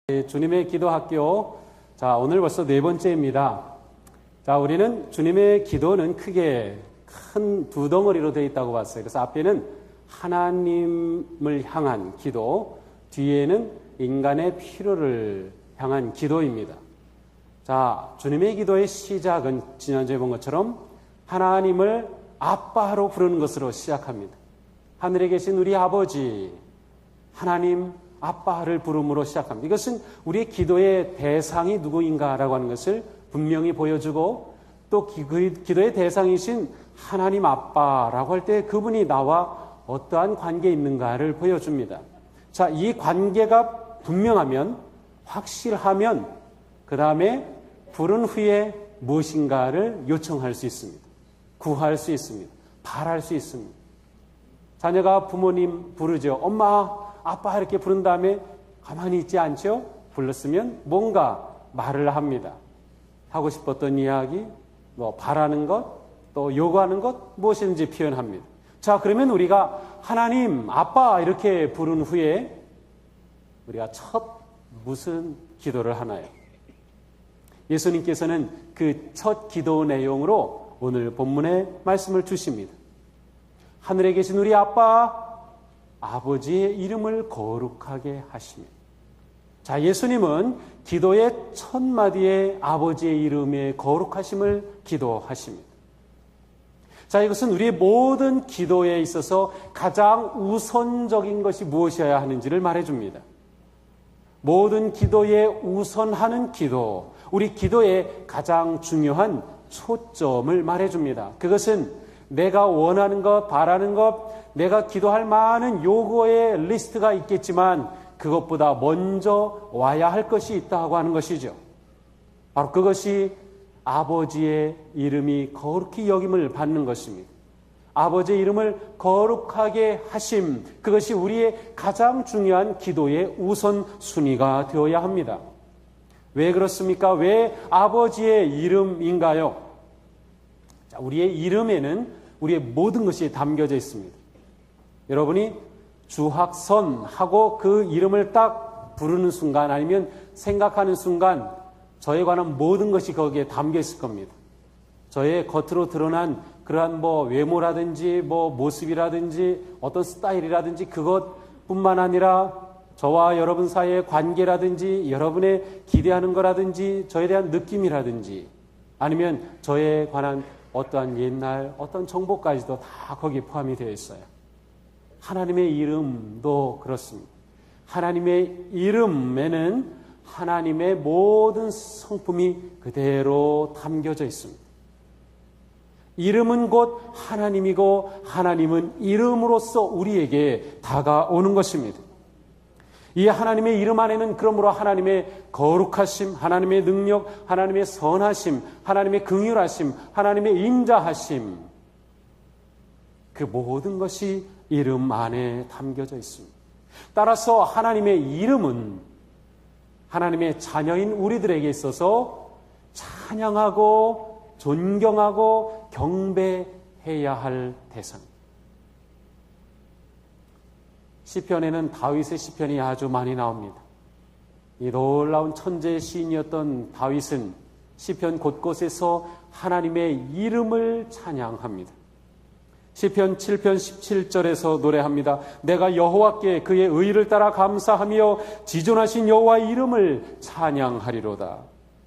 주님의 기도학교. 자, 오늘 벌써 네 번째입니다. 자, 우리는 주님의 기도는 크게 큰 두 덩어리로 되어 있다고 봤어요. 그래서 앞에는 하나님을 향한 기도, 뒤에는 인간의 필요를 향한 기도입니다. 자, 주님의 기도의 시작은 지난주에 본 것처럼 하나님을 아빠로 부르는 것으로 시작합니다. 하늘에 계신 우리 아버지, 하나님 아빠를 부름으로 시작합니다. 이것은 우리의 기도의 대상이 누구인가라고 하는 것을 분명히 보여주고, 또 기도의 대상이신 하나님 아빠라고 할 때 그분이 나와 어떠한 관계에 있는가를 보여줍니다. 자, 이 관계가 분명하면, 확실하면 그 다음에 부른 후에 무엇인가를 요청할 수 있습니다. 구할 수 있습니다. 바랄 수 있습니다. 자녀가 부모님 부르죠. 엄마, 아빠 이렇게 부른 다음에 가만히 있지 않죠? 불렀으면 뭔가 말을 합니다. 하고 싶었던 이야기, 바라는 것, 또 요구하는 것, 무엇인지 표현합니다. 자, 그러면 우리가 하나님, 아빠 이렇게 부른 후에 우리가 첫 무슨 기도를 하나요? 예수님께서는 그 첫 기도 내용으로 오늘 본문에 말씀을 주십니다. 하늘에 계신 우리 아빠, 아버지의 이름을 거룩하게 하시며. 자, 예수님은 기도의 첫 마디에 아버지의 이름의 거룩하심을 기도하십니다. 자, 이것은 우리의 모든 기도에 있어서 가장 우선적인 것이 무엇이어야 하는지를 말해줍니다. 모든 기도에 우선하는 기도, 우리 기도의 가장 중요한 초점을 말해줍니다. 그것은 내가 원하는 것, 바라는 것, 내가 기도할 많은 요구의 리스트가 있겠지만 그것보다 먼저 와야 할 것이 있다고 하는 것이죠. 바로 그것이 아버지의 이름이 거룩히 여김을 받는 것입니다. 아버지의 이름을 거룩하게 하심, 그것이 우리의 가장 중요한 기도의 우선순위가 되어야 합니다. 왜 그렇습니까? 왜 아버지의 이름인가요? 자, 우리의 이름에는 우리의 모든 것이 담겨져 있습니다. 여러분이 주학선하고 그 이름을 딱 부르는 순간, 아니면 생각하는 순간 저에 관한 모든 것이 거기에 담겨 있을 겁니다. 저의 겉으로 드러난 그러한 외모라든지 모습이라든지 어떤 스타일이라든지 그것뿐만 아니라 저와 여러분 사이의 관계라든지 여러분의 기대하는 거라든지 저에 대한 느낌이라든지 아니면 저에 관한 어떠한 옛날 어떤 정보까지도 다 거기에 포함이 되어 있어요. 하나님의 이름도 그렇습니다. 하나님의 이름에는 하나님의 모든 성품이 그대로 담겨져 있습니다. 이름은 곧 하나님이고 하나님은 이름으로써 우리에게 다가오는 것입니다. 이 하나님의 이름 안에는 그러므로 하나님의 거룩하심, 하나님의 능력, 하나님의 선하심, 하나님의 긍휼하심, 하나님의 인자하심, 그 모든 것이 이름 안에 담겨져 있습니다. 따라서 하나님의 이름은 하나님의 자녀인 우리들에게 있어서 찬양하고 존경하고 경배해야 할 대상입니다. 시편에는 다윗의 시편이 아주 많이 나옵니다. 이 놀라운 천재 시인이었던 다윗은 시편 곳곳에서 하나님의 이름을 찬양합니다. 시편 7편 17절에서 노래합니다. 내가 여호와께 그의 의를 따라 감사하며 지존하신 여호와의 이름을 찬양하리로다.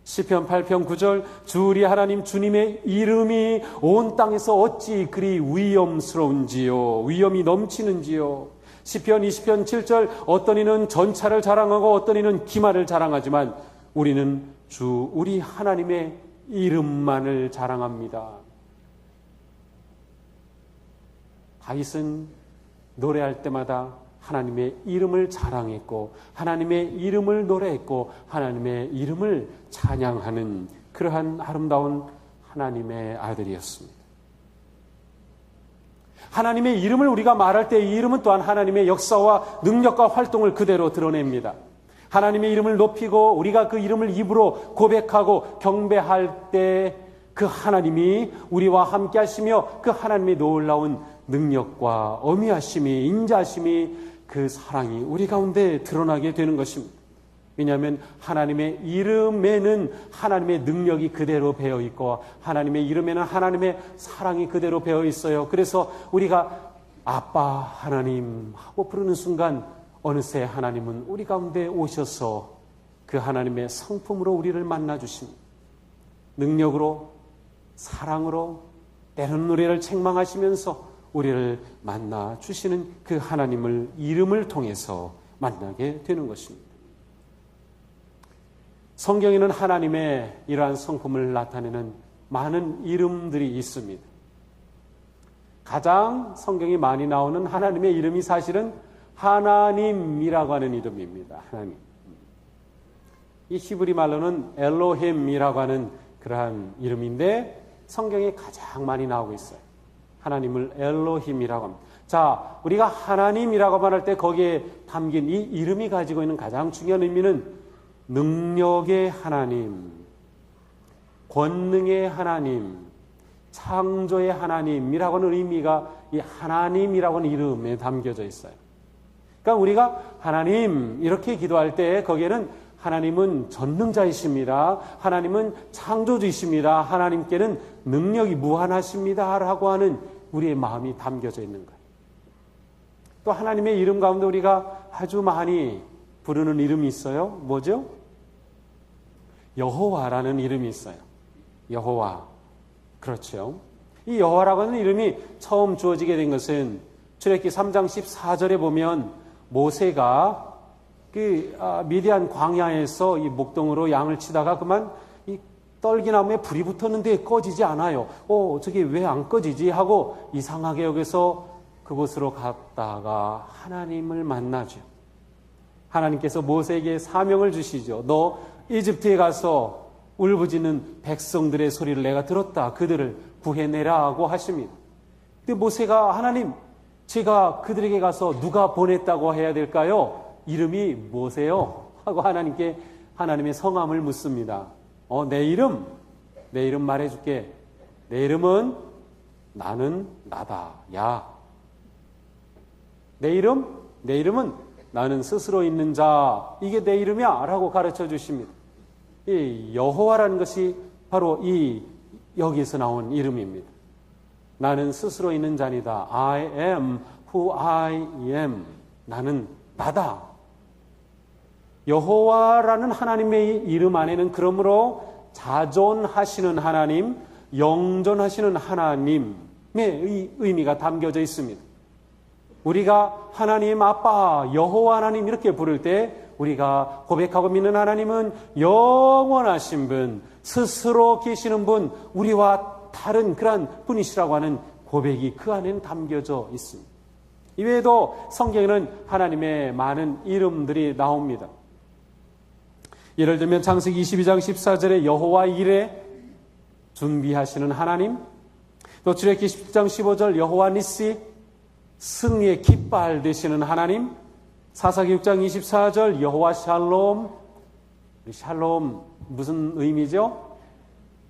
시편 8편 9절 주 우리 하나님 주님의 이름이 온 땅에서 어찌 그리 위엄스러운지요, 위엄이 넘치는지요. 시편 20편 7절 어떤 이는 전차를 자랑하고 어떤 이는 기마를 자랑하지만 우리는 주 우리 하나님의 이름만을 자랑합니다. 다윗은 노래할 때마다 하나님의 이름을 자랑했고 하나님의 이름을 노래했고 하나님의 이름을 찬양하는 그러한 아름다운 하나님의 아들이었습니다. 하나님의 이름을 우리가 말할 때 이 이름은 또한 하나님의 역사와 능력과 활동을 그대로 드러냅니다. 하나님의 이름을 높이고 우리가 그 이름을 입으로 고백하고 경배할 때 그 하나님이 우리와 함께 하시며 그 하나님의 놀라운 능력과 어미하심이, 인자하심이, 그 사랑이 우리 가운데 드러나게 되는 것입니다. 왜냐하면 하나님의 이름에는 하나님의 능력이 그대로 배어 있고 하나님의 이름에는 하나님의 사랑이 그대로 배어 있어요. 그래서 우리가 아빠 하나님 하고 부르는 순간 어느새 하나님은 우리 가운데 오셔서 그 하나님의 성품으로 우리를 만나 주십니다. 능력으로, 사랑으로, 때로는 노래를 책망하시면서 우리를 만나 주시는 그 하나님을 이름을 통해서 만나게 되는 것입니다. 성경에는 하나님의 이러한 성품을 나타내는 많은 이름들이 있습니다. 가장 성경이 많이 나오는 하나님의 이름이 사실은 하나님이라고 하는 이름입니다. 하나님. 이 히브리 말로는 엘로힘이라고 하는 그러한 이름인데 성경에 가장 많이 나오고 있어요. 하나님을 엘로힘이라고 합니다. 자, 우리가 하나님이라고 말할 때 거기에 담긴 이 이름이 가지고 있는 가장 중요한 의미는 능력의 하나님, 권능의 하나님, 창조의 하나님이라고 하는 의미가 이 하나님이라고 하는 이름에 담겨져 있어요. 그러니까 우리가 하나님 이렇게 기도할 때 거기에는 하나님은 전능자이십니다. 하나님은 창조주이십니다. 하나님께는 능력이 무한하십니다. 라고 하는 우리의 마음이 담겨져 있는 거예요. 또 하나님의 이름 가운데 우리가 아주 많이 부르는 이름이 있어요. 뭐죠? 여호와라는 이름이 있어요. 여호와. 그렇죠. 이 여호와라고 하는 이름이 처음 주어지게 된 것은 출애굽기 3장 14절에 보면 모세가 미디안 광야에서 이 목동으로 양을 치다가 그만 이 떨기나무에 불이 붙었는데 꺼지지 않아요. 저게 왜 안 꺼지지? 하고 이상하게 여기서 그곳으로 갔다가 하나님을 만나죠. 하나님께서 모세에게 사명을 주시죠. 너 이집트에 가서 울부짖는 백성들의 소리를 내가 들었다. 그들을 구해내라 하고 하십니다. 근데 모세가 하나님, 제가 그들에게 가서 누가 보냈다고 해야 될까요? 이름이 뭐세요? 하고 하나님께 하나님의 성함을 묻습니다. 내 이름 말해줄게. 내 이름은 나는 나다. 야. 내 이름은 나는 스스로 있는 자. 이게 내 이름이야. 라고 가르쳐 주십니다. 이 여호와라는 것이 바로 여기에서 나온 이름입니다. 나는 스스로 있는 자니다. I am who I am. 나는 나다. 여호와라는 하나님의 이름 안에는 그러므로 자존하시는 하나님, 영존하시는 하나님의 의미가 담겨져 있습니다. 우리가 하나님 아빠, 여호와 하나님 이렇게 부를 때 우리가 고백하고 믿는 하나님은 영원하신 분, 스스로 계시는 분, 우리와 다른 그러한 분이시라고 하는 고백이 그 안에는 담겨져 있습니다. 이외에도 성경에는 하나님의 많은 이름들이 나옵니다. 예를 들면 창세기 22장 14절에 여호와 이레 준비하시는 하나님, 또 출애굽기 10장 15절 여호와 니시 승리의 깃발 되시는 하나님, 사사기 6장 24절 여호와 샬롬. 샬롬 무슨 의미죠?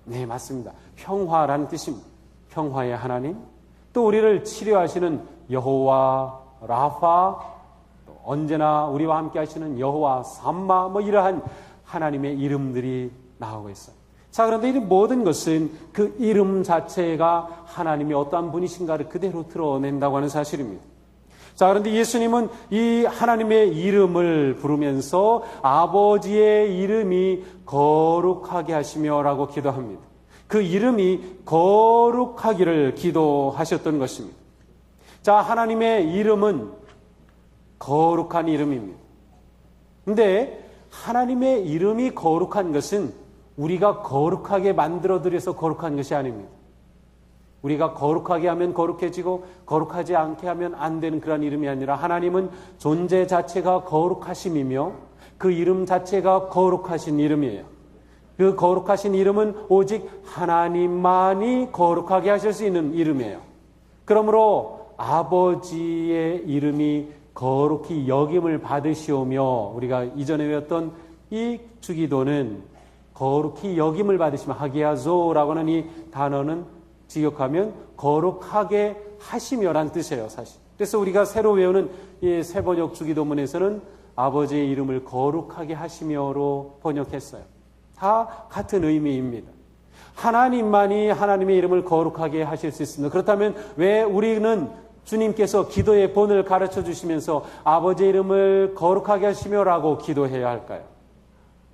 네, 맞습니다. 평화라는 뜻입니다. 평화의 하나님. 또 우리를 치료하시는 여호와 라파, 또 언제나 우리와 함께 하시는 여호와 삼마, 이러한 하나님의 이름들이 나오고 있어요. 자, 그런데 이 모든 것은 그 이름 자체가 하나님이 어떠한 분이신가를 그대로 드러낸다고 하는 사실입니다. 자, 그런데 예수님은 이 하나님의 이름을 부르면서 아버지의 이름이 거룩하게 하시며라고 기도합니다. 그 이름이 거룩하기를 기도하셨던 것입니다. 자, 하나님의 이름은 거룩한 이름입니다. 근데 하나님의 이름이 거룩한 것은 우리가 거룩하게 만들어드려서 거룩한 것이 아닙니다. 우리가 거룩하게 하면 거룩해지고 거룩하지 않게 하면 안 되는 그런 이름이 아니라 하나님은 존재 자체가 거룩하심이며 그 이름 자체가 거룩하신 이름이에요. 그 거룩하신 이름은 오직 하나님만이 거룩하게 하실 수 있는 이름이에요. 그러므로 아버지의 이름이 거룩히 여김을 받으시오며, 우리가 이전에 외웠던 이 주기도는 거룩히 여김을 받으시며 하기야조라고 하는 이 단어는 직역하면 거룩하게 하시며란 뜻이에요, 사실. 그래서 우리가 새로 외우는 이 새번역 주기도문에서는 아버지의 이름을 거룩하게 하시며로 번역했어요. 다 같은 의미입니다. 하나님만이 하나님의 이름을 거룩하게 하실 수 있습니다. 그렇다면 왜 우리는 주님께서 기도의 본을 가르쳐 주시면서 아버지의 이름을 거룩하게 하시며라고 기도해야 할까요?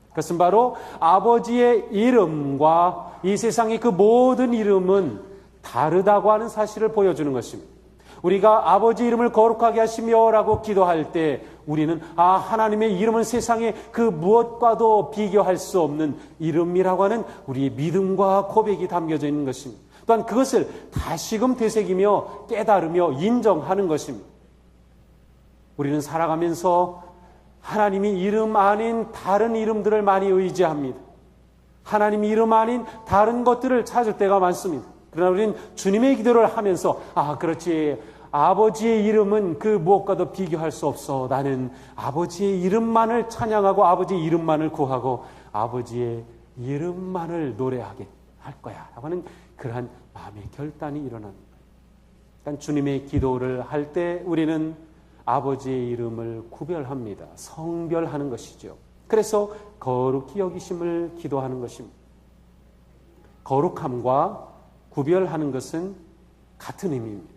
그것은 바로 아버지의 이름과 이 세상의 그 모든 이름은 다르다고 하는 사실을 보여주는 것입니다. 우리가 아버지 이름을 거룩하게 하시며라고 기도할 때 우리는 하나님의 이름은 세상의 그 무엇과도 비교할 수 없는 이름이라고 하는 우리의 믿음과 고백이 담겨져 있는 것입니다. 또한 그것을 다시금 되새기며 깨달으며 인정하는 것입니다. 우리는 살아가면서 하나님이 이름 아닌 다른 이름들을 많이 의지합니다. 하나님 이름 아닌 다른 것들을 찾을 때가 많습니다. 그러나 우리는 주님의 기도를 하면서 그렇지, 아버지의 이름은 그 무엇과도 비교할 수 없어. 나는 아버지의 이름만을 찬양하고 아버지의 이름만을 구하고 아버지의 이름만을 노래하게 할 거야 라고 하는 그러한 마음의 결단이 일어나는 거예요. 그러니까 주님의 기도를 할 때 우리는 아버지의 이름을 구별합니다. 성별하는 것이죠. 그래서 거룩히 여기심을 기도하는 것입니다. 거룩함과 구별하는 것은 같은 의미입니다.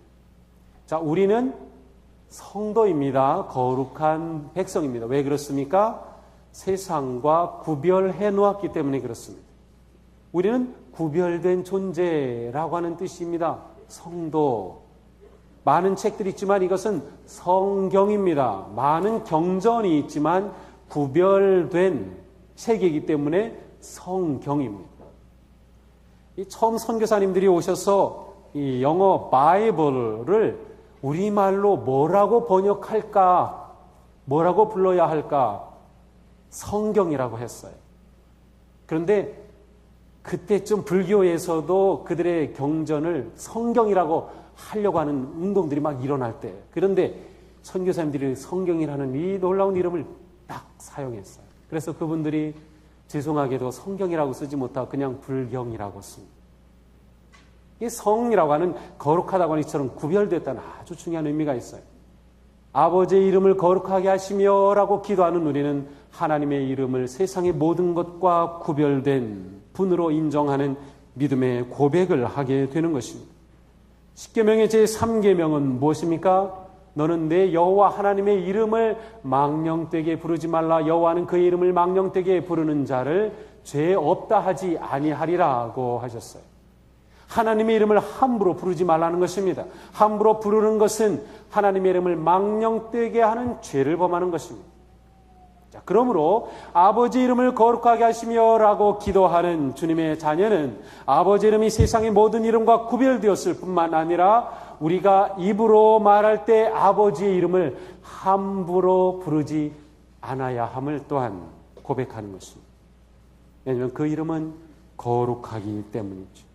자, 우리는 성도입니다. 거룩한 백성입니다. 왜 그렇습니까? 세상과 구별해 놓았기 때문에 그렇습니다. 우리는 구별된 존재라고 하는 뜻입니다. 성도. 많은 책들이 있지만 이것은 성경입니다. 많은 경전이 있지만 구별된 세계이기 때문에 성경입니다. 처음 선교사님들이 오셔서 이 영어 바이블을 우리말로 뭐라고 번역할까? 뭐라고 불러야 할까? 성경이라고 했어요. 그런데 그때쯤 불교에서도 그들의 경전을 성경이라고 하려고 하는 운동들이 막 일어날 때, 그런데 선교사님들이 성경이라는 이 놀라운 이름을 딱 사용했어요. 그래서 그분들이 죄송하게도 성경이라고 쓰지 못하고 그냥 불경이라고 씁니다. 이 성이라고 하는 거룩하다고 하는 이처럼 구별됐다는 아주 중요한 의미가 있어요. 아버지의 이름을 거룩하게 하시며라고 기도하는 우리는 하나님의 이름을 세상의 모든 것과 구별된 분으로 인정하는 믿음의 고백을 하게 되는 것입니다. 십계명의 제3계명은 무엇입니까? 너는 내 여호와 하나님의 이름을 망령되게 부르지 말라. 여호와는 그의 이름을 망령되게 부르는 자를 죄 없다 하지 아니하리라고 하셨어요. 하나님의 이름을 함부로 부르지 말라는 것입니다. 함부로 부르는 것은 하나님의 이름을 망령되게 하는 죄를 범하는 것입니다. 자, 그러므로 아버지 이름을 거룩하게 하시며라고 기도하는 주님의 자녀는 아버지 이름이 세상의 모든 이름과 구별되었을 뿐만 아니라 우리가 입으로 말할 때 아버지의 이름을 함부로 부르지 않아야 함을 또한 고백하는 것입니다. 왜냐하면 그 이름은 거룩하기 때문이죠.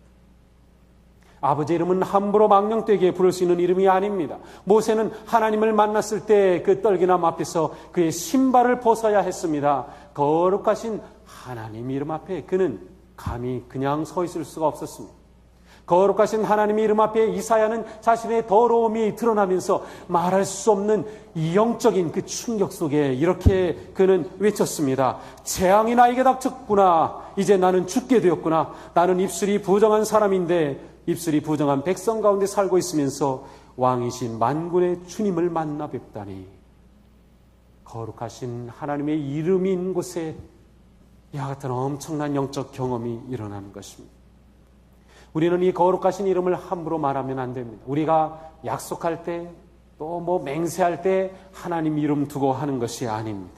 아버지의 이름은 함부로 망령되게 부를 수 있는 이름이 아닙니다. 모세는 하나님을 만났을 때 그 떨기남 앞에서 그의 신발을 벗어야 했습니다. 거룩하신 하나님 이름 앞에 그는 감히 그냥 서 있을 수가 없었습니다. 거룩하신 하나님의 이름 앞에 이사야는 자신의 더러움이 드러나면서 말할 수 없는 영적인 그 충격 속에 이렇게 그는 외쳤습니다. 재앙이 나에게 닥쳤구나. 이제 나는 죽게 되었구나. 나는 입술이 부정한 사람인데 입술이 부정한 백성 가운데 살고 있으면서 왕이신 만군의 주님을 만나 뵙다니. 거룩하신 하나님의 이름이 있는 곳에 이와 같은 엄청난 영적 경험이 일어나는 것입니다. 우리는 이 거룩하신 이름을 함부로 말하면 안 됩니다. 우리가 약속할 때 또 맹세할 때 하나님 이름 두고 하는 것이 아닙니다.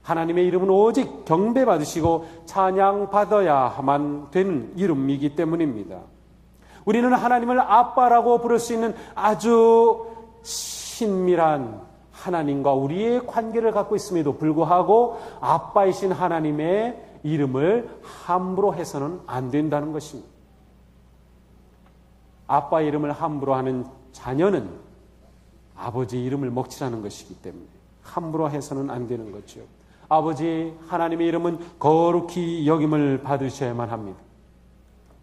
하나님의 이름은 오직 경배받으시고 찬양받아야만 되는 이름이기 때문입니다. 우리는 하나님을 아빠라고 부를 수 있는 아주 친밀한 하나님과 우리의 관계를 갖고 있음에도 불구하고 아빠이신 하나님의 이름을 함부로 해서는 안 된다는 것입니다. 아빠 이름을 함부로 하는 자녀는 아버지 이름을 먹칠하는 것이기 때문에 함부로 해서는 안 되는 거죠. 아버지 하나님의 이름은 거룩히 여김을 받으셔야만 합니다.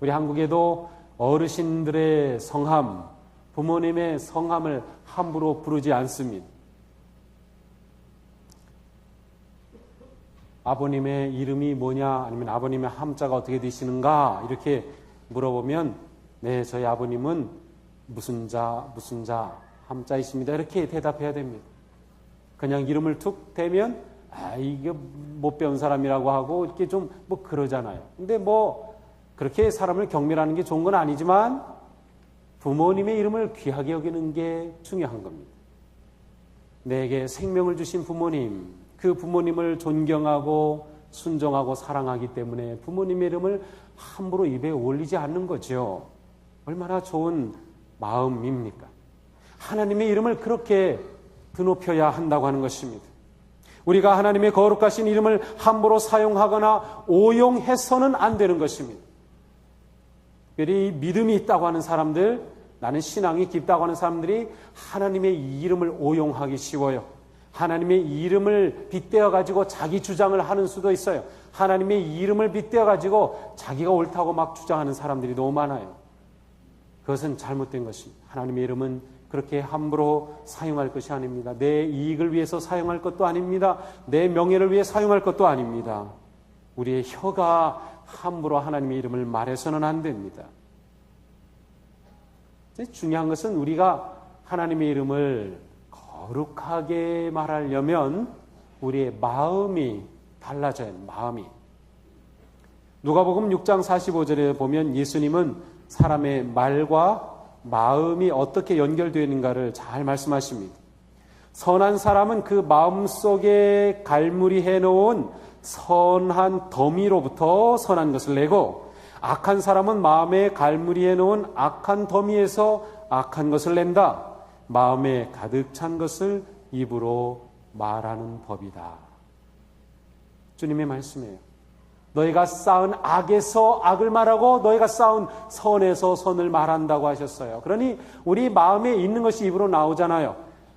우리 한국에도 어르신들의 성함, 부모님의 성함을 함부로 부르지 않습니다. 아버님의 이름이 뭐냐, 아니면 아버님의 함자가 어떻게 되시는가, 이렇게 물어보면, 네, 저희 아버님은 무슨 자, 함자이십니다. 이렇게 대답해야 됩니다. 그냥 이름을 툭 대면, 이게 못 배운 사람이라고 하고, 이렇게 좀 그러잖아요. 근데 그렇게 사람을 경멸하는 게 좋은 건 아니지만, 부모님의 이름을 귀하게 여기는 게 중요한 겁니다. 내게 생명을 주신 부모님, 그 부모님을 존경하고 순종하고 사랑하기 때문에 부모님의 이름을 함부로 입에 올리지 않는 거죠. 얼마나 좋은 마음입니까? 하나님의 이름을 그렇게 드높여야 한다고 하는 것입니다. 우리가 하나님의 거룩하신 이름을 함부로 사용하거나 오용해서는 안 되는 것입니다. 특별히 믿음이 있다고 하는 사람들, 나는 신앙이 깊다고 하는 사람들이 하나님의 이름을 오용하기 쉬워요. 하나님의 이름을 빗대어 가지고 자기 주장을 하는 수도 있어요. 하나님의 이름을 빗대어 가지고 자기가 옳다고 막 주장하는 사람들이 너무 많아요. 그것은 잘못된 것입니다. 하나님의 이름은 그렇게 함부로 사용할 것이 아닙니다. 내 이익을 위해서 사용할 것도 아닙니다. 내 명예를 위해 사용할 것도 아닙니다. 우리의 혀가 함부로 하나님의 이름을 말해서는 안 됩니다. 중요한 것은 우리가 하나님의 이름을 거룩하게 말하려면 우리의 마음이 달라져야 해요. 마음이. 누가복음 6장 45절에 보면 예수님은 사람의 말과 마음이 어떻게 연결되어 있는가를 잘 말씀하십니다. 선한 사람은 그 마음속에 갈무리 해놓은 선한 더미로부터 선한 것을 내고, 악한 사람은 마음에 갈무리 해놓은 악한 더미에서 악한 것을 낸다. 마음에 가득 찬 것을 입으로 말하는 법이다. 주님의 말씀이에요. 너희가 쌓은 악에서 악을 말하고 너희가 쌓은 선에서 선을 말한다고 하셨어요. 그러니 우리 마음에 있는 것이 입으로 나오잖아요.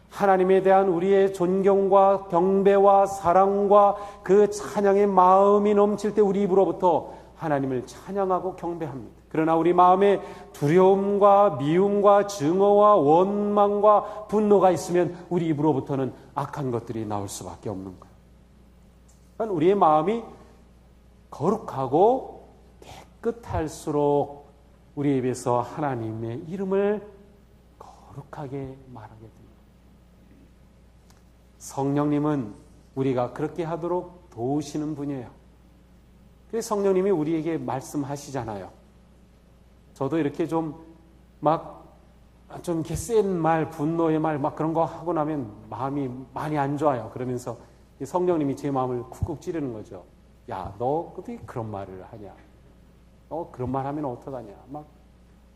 하나님에 대한 우리의 존경과 경배와 사랑과 그 찬양의 마음이 넘칠 때 우리 입으로부터 하나님을 찬양하고 경배합니다. 그러나 우리 마음에 두려움과 미움과 증오와 원망과 분노가 있으면 우리 입으로부터는 악한 것들이 나올 수밖에 없는 거예요. 그러니까 우리의 마음이 거룩하고 깨끗할수록 우리 입에서 하나님의 이름을 거룩하게 말하게 됩니다. 성령님은 우리가 그렇게 하도록 도우시는 분이에요. 그래서 성령님이 우리에게 말씀하시잖아요. 저도 이렇게 좀 이렇게 센 말, 분노의 말 그런 거 하고 나면 마음이 많이 안 좋아요. 그러면서 성령님이 제 마음을 쿡쿡 찌르는 거죠. 야, 너 어떻게 그런 말을 하냐? 너 그런 말 하면 어떡하냐?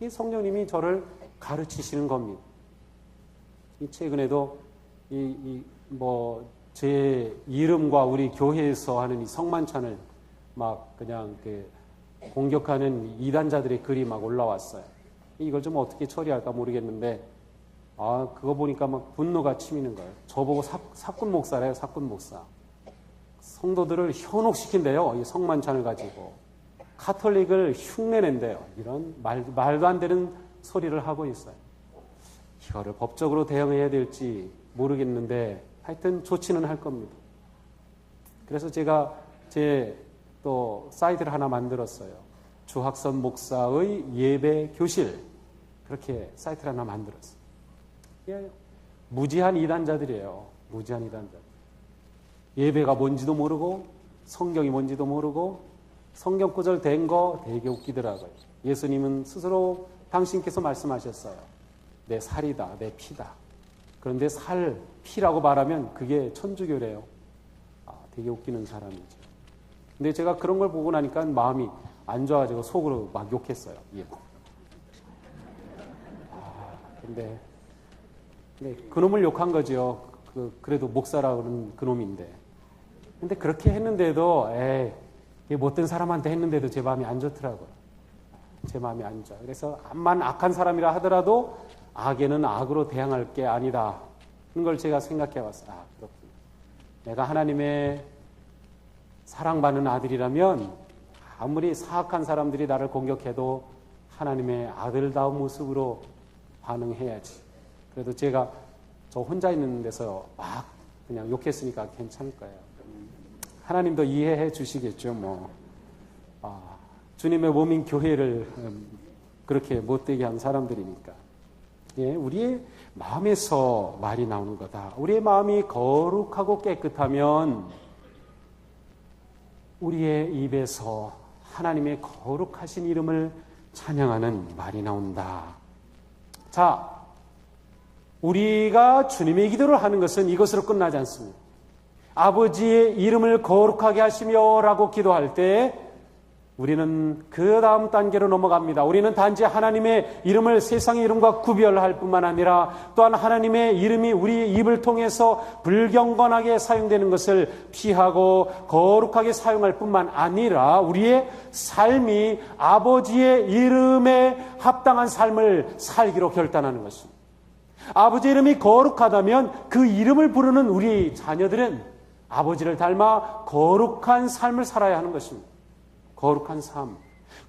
이 성령님이 저를 가르치시는 겁니다. 최근에도 제 이름과 우리 교회에서 하는 이 성만찬을 그냥 공격하는 이단자들의 글이 올라왔어요. 이걸 좀 어떻게 처리할까 모르겠는데, 그거 보니까 분노가 치미는 거예요. 저보고 사꾼 목사래요, 사꾼 목사. 성도들을 현혹시킨대요, 이 성만찬을 가지고. 카톨릭을 흉내낸대요. 이런 말도 안 되는 소리를 하고 있어요. 이거를 법적으로 대응해야 될지 모르겠는데, 하여튼 좋지는 할 겁니다. 그래서 제가 또 사이트를 하나 만들었어요. 주학선 목사의 예배 교실, 그렇게 사이트를 하나 만들었어요. 무지한 이단자들이에요. 무지한 이단자들. 예배가 뭔지도 모르고 성경이 뭔지도 모르고 성경 구절 된 거 되게 웃기더라고요. 예수님은 스스로 당신께서 말씀하셨어요. 내 살이다, 내 피다. 그런데 살, 피라고 말하면 그게 천주교래요. 되게 웃기는 사람이죠. 근데 제가 그런 걸 보고 나니까 마음이 안 좋아가지고 속으로 욕했어요. 근데 그놈을 욕한 거죠. 그래도 목사라고는 그놈인데. 근데 그렇게 했는데도, 못된 사람한테 했는데도 제 마음이 안 좋더라고요. 제 마음이 안 좋아요. 그래서 암만 악한 사람이라 하더라도 악에는 악으로 대항할 게 아니다. 그런 걸 제가 생각해 봤어요. 그렇군요. 내가 하나님의 사랑받는 아들이라면 아무리 사악한 사람들이 나를 공격해도 하나님의 아들다운 모습으로 반응해야지. 그래도 제가 저 혼자 있는 데서 그냥 욕했으니까 괜찮을 거예요. 하나님도 이해해 주시겠죠. 주님의 몸인 교회를 그렇게 못되게 한 사람들이니까. 예, 우리의 마음에서 말이 나오는 거다. 우리의 마음이 거룩하고 깨끗하면 우리의 입에서 하나님의 거룩하신 이름을 찬양하는 말이 나온다. 자, 우리가 주님의 기도를 하는 것은 이것으로 끝나지 않습니다. 아버지의 이름을 거룩하게 하시며 라고 기도할 때 우리는 그 다음 단계로 넘어갑니다. 우리는 단지 하나님의 이름을 세상의 이름과 구별할 뿐만 아니라 또한 하나님의 이름이 우리 입을 통해서 불경건하게 사용되는 것을 피하고 거룩하게 사용할 뿐만 아니라 우리의 삶이 아버지의 이름에 합당한 삶을 살기로 결단하는 것입니다. 아버지의 이름이 거룩하다면 그 이름을 부르는 우리 자녀들은 아버지를 닮아 거룩한 삶을 살아야 하는 것입니다. 거룩한 삶.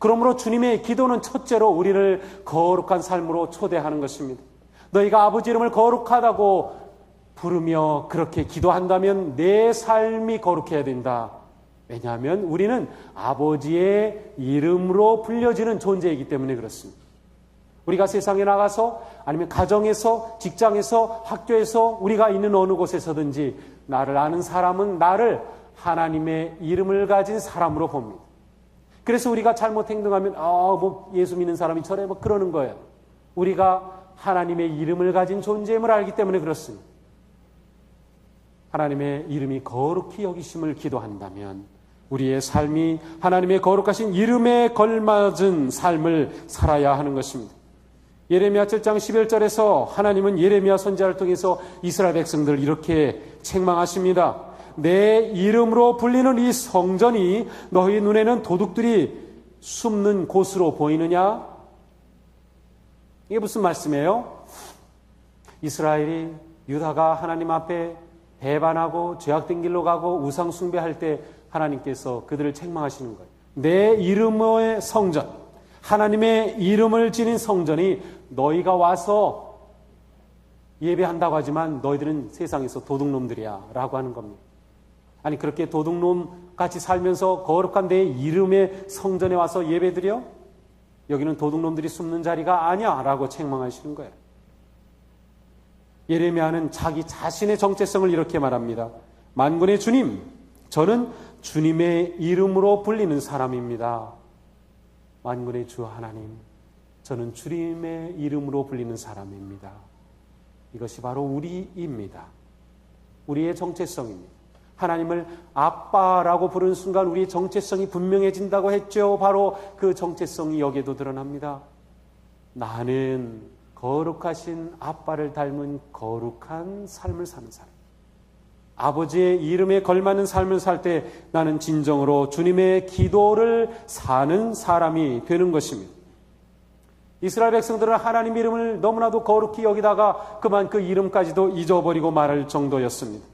그러므로 주님의 기도는 첫째로 우리를 거룩한 삶으로 초대하는 것입니다. 너희가 아버지 이름을 거룩하다고 부르며 그렇게 기도한다면 내 삶이 거룩해야 된다. 왜냐하면 우리는 아버지의 이름으로 불려지는 존재이기 때문에 그렇습니다. 우리가 세상에 나가서 아니면 가정에서, 직장에서, 학교에서 우리가 있는 어느 곳에서든지 나를 아는 사람은 나를 하나님의 이름을 가진 사람으로 봅니다. 그래서 우리가 잘못 행동하면 예수 믿는 사람이 저래 그러는 거예요. 우리가 하나님의 이름을 가진 존재임을 알기 때문에 그렇습니다. 하나님의 이름이 거룩히 여기심을 기도한다면 우리의 삶이 하나님의 거룩하신 이름에 걸맞은 삶을 살아야 하는 것입니다. 예레미야 7장 11절에서 하나님은 예레미야 선지자를 통해서 이스라엘 백성들을 이렇게 책망하십니다. 내 이름으로 불리는 이 성전이 너희 눈에는 도둑들이 숨는 곳으로 보이느냐? 이게 무슨 말씀이에요? 이스라엘이 유다가 하나님 앞에 배반하고 죄악된 길로 가고 우상 숭배할 때 하나님께서 그들을 책망하시는 거예요. 내 이름의 성전, 하나님의 이름을 지닌 성전이 너희가 와서 예배한다고 하지만 너희들은 세상에서 도둑놈들이야 라고 하는 겁니다. 아니 그렇게 도둑놈 같이 살면서 거룩한 내 이름의 성전에 와서 예배드려? 여기는 도둑놈들이 숨는 자리가 아니야 라고 책망하시는 거예요. 예레미야는 자기 자신의 정체성을 이렇게 말합니다. 만군의 주님, 저는 주님의 이름으로 불리는 사람입니다. 만군의 주 하나님, 저는 주님의 이름으로 불리는 사람입니다. 이것이 바로 우리입니다. 우리의 정체성입니다. 하나님을 아빠라고 부르는 순간 우리의 정체성이 분명해진다고 했죠. 바로 그 정체성이 여기에도 드러납니다. 나는 거룩하신 아빠를 닮은 거룩한 삶을 사는 사람. 아버지의 이름에 걸맞는 삶을 살 때 나는 진정으로 주님의 기도를 사는 사람이 되는 것입니다. 이스라엘 백성들은 하나님 이름을 너무나도 거룩히 여기다가 그만 그 이름까지도 잊어버리고 말할 정도였습니다.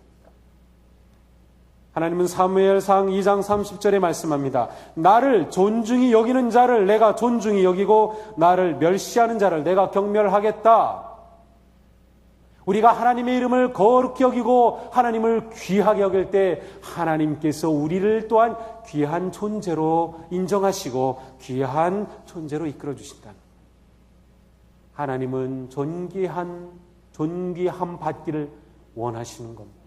하나님은 사무엘상 2장 30절에 말씀합니다. 나를 존중히 여기는 자를 내가 존중히 여기고 나를 멸시하는 자를 내가 경멸하겠다. 우리가 하나님의 이름을 거룩히 여기고 하나님을 귀하게 여길 때 하나님께서 우리를 또한 귀한 존재로 인정하시고 귀한 존재로 이끌어 주신다. 하나님은 존귀함 받기를 원하시는 겁니다.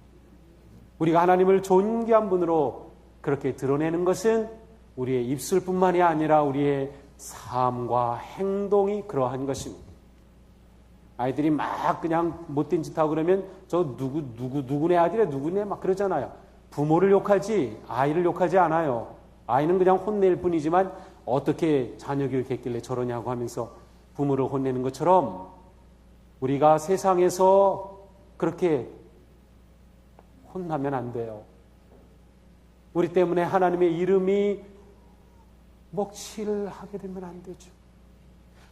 우리가 하나님을 존귀한 분으로 그렇게 드러내는 것은 우리의 입술뿐만이 아니라 우리의 삶과 행동이 그러한 것입니다. 아이들이 막 그냥 못된 짓 하고 그러면 저 누구네 아들이야 누구네 막 그러잖아요. 부모를 욕하지 아이를 욕하지 않아요. 아이는 그냥 혼낼 뿐이지만 어떻게 자녀 교육했길래 저러냐고 하면서 부모를 혼내는 것처럼 우리가 세상에서 그렇게 혼나면 안 돼요. 우리 때문에 하나님의 이름이 먹칠을 하게 되면 안 되죠.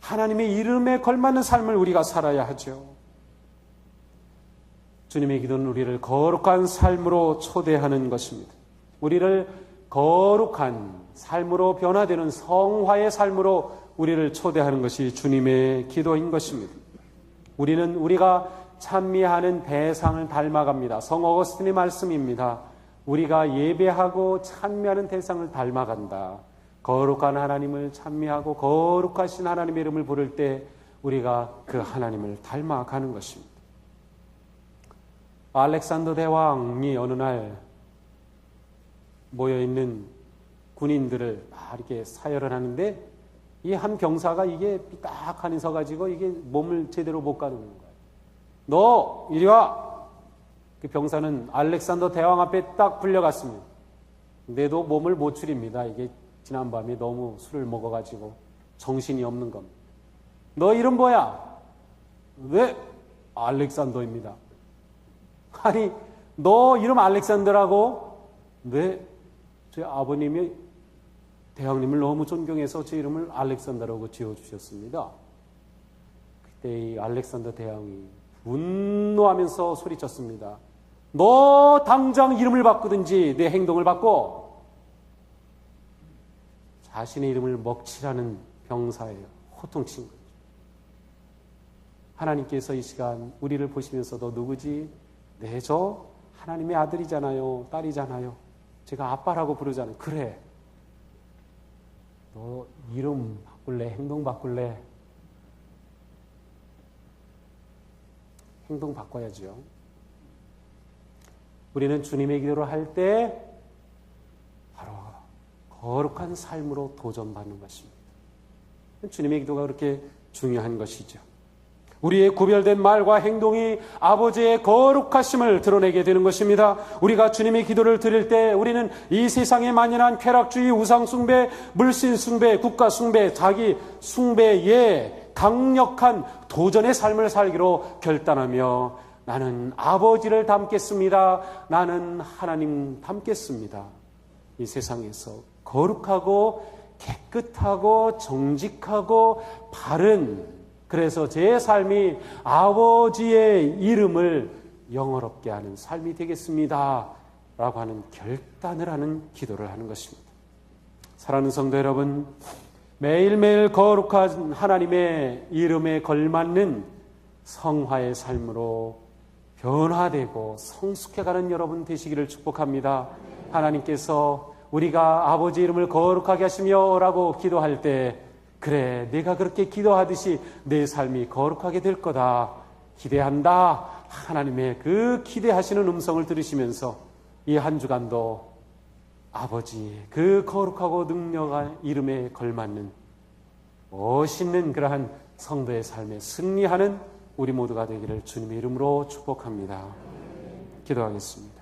하나님의 이름에 걸맞는 삶을 우리가 살아야 하죠. 주님의 기도는 우리를 거룩한 삶으로 초대하는 것입니다. 우리를 거룩한 삶으로 변화되는 성화의 삶으로 우리를 초대하는 것이 주님의 기도인 것입니다. 우리가 찬미하는 대상을 닮아갑니다. 성 어거스틴의 말씀입니다. 우리가 예배하고 찬미하는 대상을 닮아간다. 거룩한 하나님을 찬미하고 거룩하신 하나님의 이름을 부를 때 우리가 그 하나님을 닮아가는 것입니다. 알렉산더 대왕이 어느 날 모여있는 군인들을 막 이렇게 사열을 하는데 이 한 병사가 이게 삐딱하니 서가지고 이게 몸을 제대로 못 가누는 거예요. 너 이리 와! 그 병사는 알렉산더 대왕 앞에 딱 불려갔습니다. 근데도 몸을 못 추립니다. 이게 지난밤에 너무 술을 먹어가지고 정신이 없는 겁니다. 너 이름 뭐야? 네, 알렉산더입니다. 아니, 너 이름 알렉산더라고? 네, 제 아버님이 대왕님을 너무 존경해서 제 이름을 알렉산더라고 지어주셨습니다. 그때 이 알렉산더 대왕이 분노하면서 소리쳤습니다. 너 당장 이름을 바꾸든지 내 행동을 바꿔. 자신의 이름을 먹칠하는 병사예요. 호통친 거죠. 하나님께서 이 시간 우리를 보시면서도 누구지? 네, 저 하나님의 아들이잖아요. 딸이잖아요. 제가 아빠라고 부르잖아요. 그래. 너 이름 바꿀래? 행동 바꿀래? 행동 바꿔야죠. 우리는 주님의 기도를 할 때 바로 거룩한 삶으로 도전받는 것입니다. 주님의 기도가 그렇게 중요한 것이죠. 우리의 구별된 말과 행동이 아버지의 거룩하심을 드러내게 되는 것입니다. 우리가 주님의 기도를 드릴 때 우리는 이 세상에 만연한 쾌락주의, 우상숭배, 물신숭배, 국가숭배, 자기 숭배에 강력한 도전의 삶을 살기로 결단하며 나는 아버지를 닮겠습니다. 나는 하나님 닮겠습니다. 이 세상에서 거룩하고 깨끗하고 정직하고 바른, 그래서 제 삶이 아버지의 이름을 영어롭게 하는 삶이 되겠습니다. 라고 하는 결단을 하는 기도를 하는 것입니다. 사랑하는 성도 여러분, 매일매일 거룩한 하나님의 이름에 걸맞는 성화의 삶으로 변화되고 성숙해가는 여러분 되시기를 축복합니다. 하나님께서 우리가 아버지 이름을 거룩하게 하시며 라고 기도할 때 그래, 내가 그렇게 기도하듯이 내 삶이 거룩하게 될 거다. 기대한다. 하나님의 그 기대하시는 음성을 들으시면서 이 한 주간도 아버지의 그 거룩하고 능력한 이름에 걸맞는 멋있는 그러한 성도의 삶에 승리하는 우리 모두가 되기를 주님의 이름으로 축복합니다. 기도하겠습니다.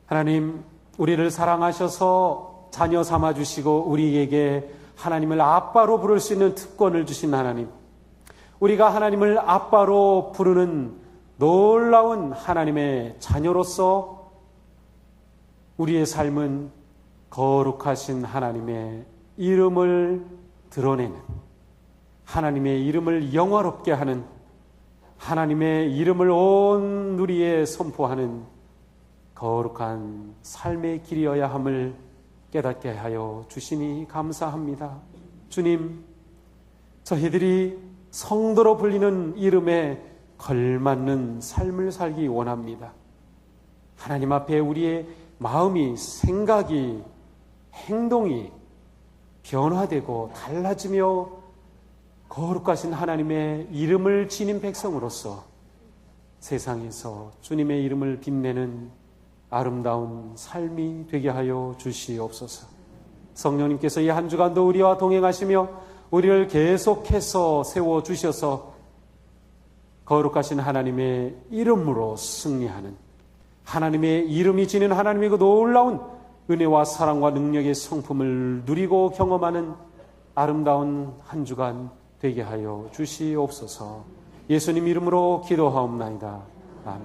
하나님, 우리를 사랑하셔서 자녀 삼아주시고 우리에게 하나님을 아빠로 부를 수 있는 특권을 주신 하나님, 우리가 하나님을 아빠로 부르는 놀라운 하나님의 자녀로서 우리의 삶은 거룩하신 하나님의 이름을 드러내는, 하나님의 이름을 영화롭게 하는, 하나님의 이름을 온 누리에 선포하는 거룩한 삶의 길이어야 함을 깨닫게 하여 주시니 감사합니다. 주님, 저희들이 성도로 불리는 이름에 걸맞는 삶을 살기 원합니다. 하나님 앞에 우리의 마음이, 생각이, 행동이 변화되고 달라지며 거룩하신 하나님의 이름을 지닌 백성으로서 세상에서 주님의 이름을 빛내는 아름다운 삶이 되게 하여 주시옵소서. 성령님께서 이 한 주간도 우리와 동행하시며 우리를 계속해서 세워주셔서 거룩하신 하나님의 이름으로 승리하는, 하나님의 이름이 지닌 하나님의 그 놀라운 은혜와 사랑과 능력의 성품을 누리고 경험하는 아름다운 한 주간 되게 하여 주시옵소서. 예수님 이름으로 기도하옵나이다.